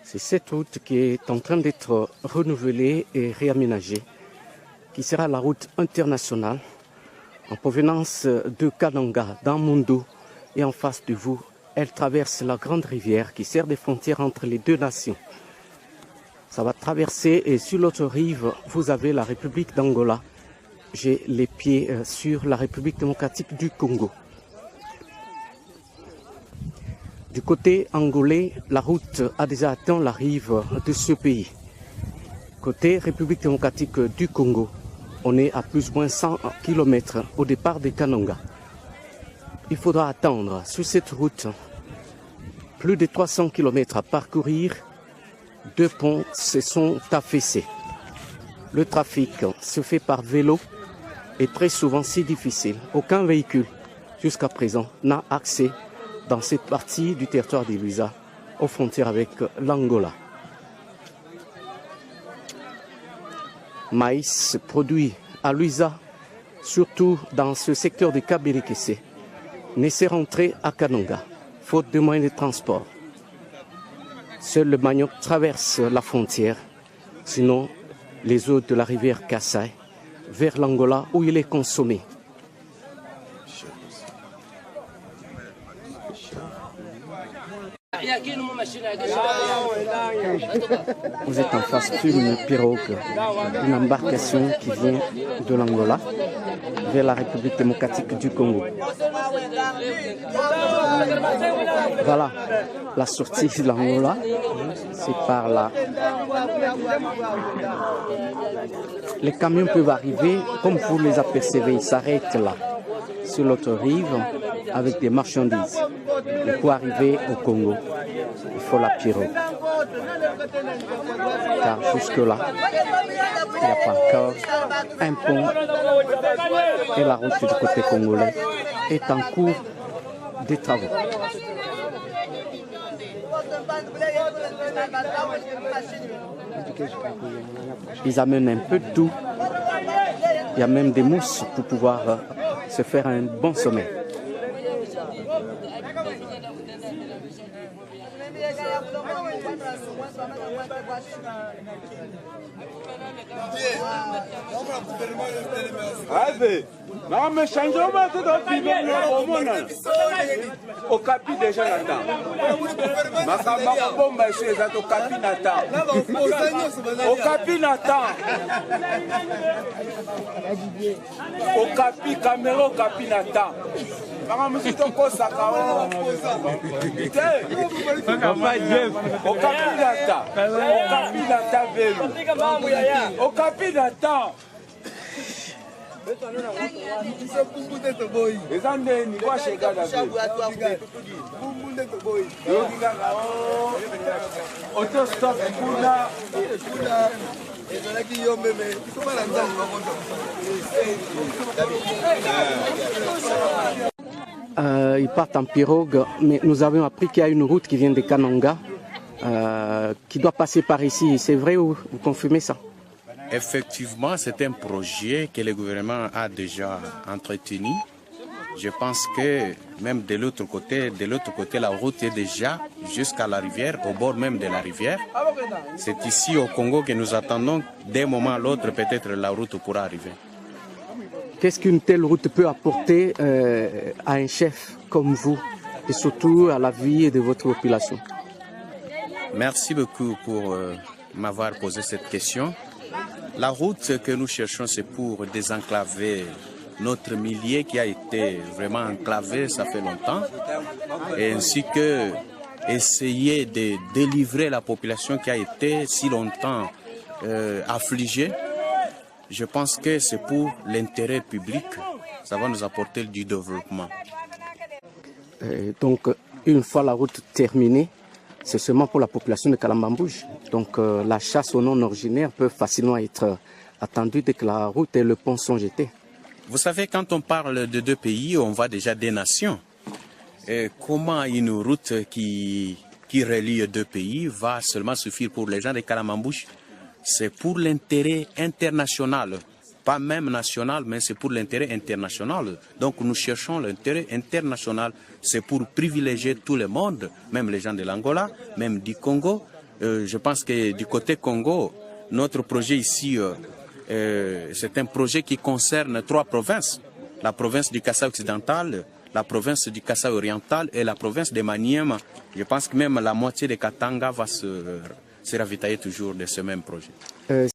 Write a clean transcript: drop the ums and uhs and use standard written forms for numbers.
C'est cette route qui est en train d'être renouvelée et réaménagée, qui sera la route internationale en provenance de Kananga, dans Mundo, et en face de vous, elle traverse la grande rivière qui sert de frontière entre les deux nations. Ça va traverser et sur l'autre rive, vous avez la République d'Angola. J'ai les pieds sur la République démocratique du Congo. Du côté angolais, la route a déjà atteint la rive de ce pays. Côté République démocratique du Congo, on est à plus ou moins 100 km au départ de Kananga. Il faudra attendre sur cette route plus de 300 km à parcourir. Deux ponts se sont affaissés. Le trafic se fait par vélo et très souvent si difficile. Aucun véhicule jusqu'à présent n'a accès dans cette partie du territoire de Luiza, aux frontières avec l'Angola. Maïs produit à Luiza, surtout dans ce secteur de Kabirikese, ne s'est rentré à Kananga, faute de moyens de transport. Seul le manioc traverse la frontière, sinon les eaux de la rivière Kassai, vers l'Angola où il est consommé. Vous êtes en face d'une pirogue, une embarcation qui vient de l'Angola vers la République démocratique du Congo. Voilà la sortie de l'Angola, c'est par là. Les camions peuvent arriver, comme vous les apercevez, ils s'arrêtent là, sur l'autre rive, avec des marchandises. Et pour arriver au Congo, il faut la pirogue. Car jusque-là, il n'y a pas encore un pont et la route du côté congolais est en cours de travaux. Ils amènent un peu de tout. Il y a même des mousses pour pouvoir se faire un bon sommeil. Non, mais changeons au capi déjà là-dedans. Au capi Nathan. Au capi Nathan. Au capi caméra, au capi Nathan. Au capi Nathan. Ils partent en pirogue, mais nous avons appris qu'il y a une route qui vient de Kananga qui doit passer par ici. C'est vrai ou vous confirmez ça? Effectivement, c'est un projet que le gouvernement a déjà entretenu. Je pense que même de l'autre côté, la route est déjà jusqu'à la rivière, au bord même de la rivière. C'est ici au Congo que nous attendons d'un moment à l'autre, peut-être la route pourra arriver. Qu'est-ce qu'une telle route peut apporter à un chef comme vous et surtout à la vie de votre population? Merci beaucoup pour m'avoir posé cette question. La route que nous cherchons, c'est pour désenclaver notre milieu qui a été vraiment enclavé, ça fait longtemps, et ainsi que essayer de délivrer la population qui a été si longtemps affligée. Je pense que c'est pour l'intérêt public, ça va nous apporter du développement. Donc, une fois la route terminée, c'est seulement pour la population de Kalambambouge. Donc, la chasse aux non-originaires peut facilement être attendue dès que la route et le pont sont jetés. Vous savez, quand on parle de deux pays, on voit déjà des nations. Et comment une route qui relie deux pays va seulement suffire pour les gens de Kalambambouge? C'est pour l'intérêt international, pas même national, mais c'est pour l'intérêt international. Donc nous cherchons l'intérêt international, c'est pour privilégier tout le monde, même les gens de l'Angola, même du Congo, Je pense que du côté Congo, notre projet ici, c'est un projet qui concerne 3 provinces. La province du Kasaï occidental, la province du Kasaï oriental et la province de Maniema. Je pense que même la moitié de Katanga va se ravitailler toujours de ce même projet.